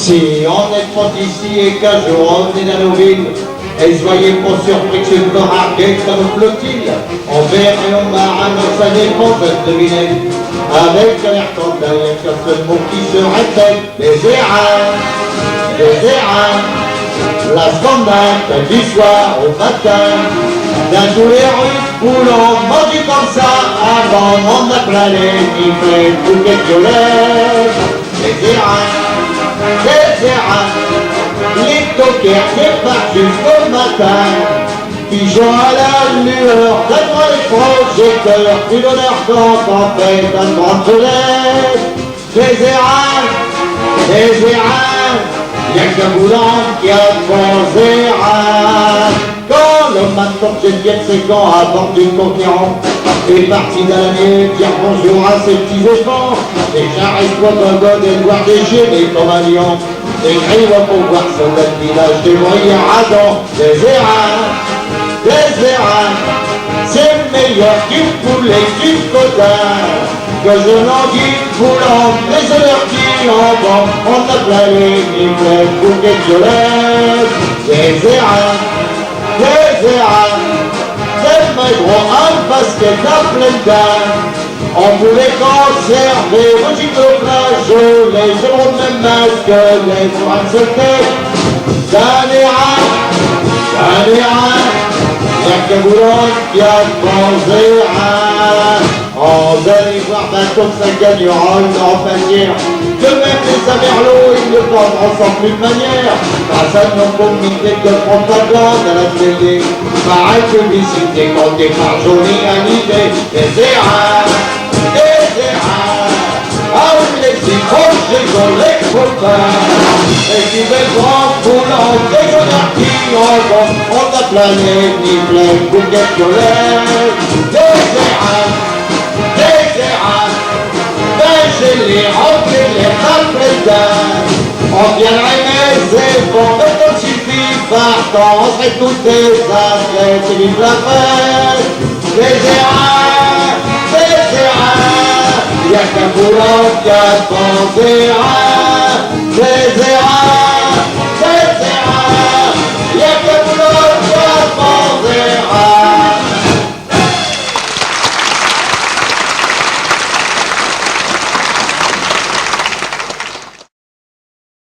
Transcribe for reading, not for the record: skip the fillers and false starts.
Si on est trop ici et qu'un jour on est dans nos villes, et soyez pas surpris que c'est me harguer comme une flottille. On verrait au marin, ça dépend de deviner. Avec un air content, il y a qu'un seul mot qui se répète. Les erreurs, la scandale, du soir au matin. Dans tous les rues où l'on mordit comme ça, avant on a plein les niflés, bouquets violettes. Les erreurs, les toquers qui partent jusqu'au matin, pigeons à la lueur, devant les projecteurs, du l'honneur quand on fait un grand soleil. Les erreurs, y'a qu'un boulant qui a de erreurs. Quand le matin Geneviève c'est quand à bord du conquérant, est parti dans l'année dire bonjour à ses petits enfants. Et j'arrive-toi Gogo d'Edouard déchaîné comme un lion. Écrive pour voir sur le village des moyens radons. Les erreurs, c'est meilleur qu'une poulet, qu'une cotard. Que je l'anguille boulant, les odeurs qui en vont. On a plein les niflets, bouquets violettes. Les erreurs, c'est mes gros un basket à pleine dame. On voulait conserver vos gicloplages, les euros de même masque, les fourrades sautées. D'un erreur, y'a qu'un boulot qui a pensé à. On allait voir bateau que ça gagnera une panière. De même les amerlots, ils ne vendront sans plus de manière. Grâce à nos comités de propagande à la télé. Pareil publicité comptée par Johnny Hallyday. Les erreurs. Ah oui, les petits projets ont les copains. Et qui fait grand boulant, des honneurs qui en vont. On a plané, ni plein, bouquet violet. Des erreurs. Les remplis, les rappels on viendrait mes efforts, mais quand il suffit partant, on serait tous des athlètes, et vive la fête. Les erreurs, y'a qu'un boulot qui a pensé à.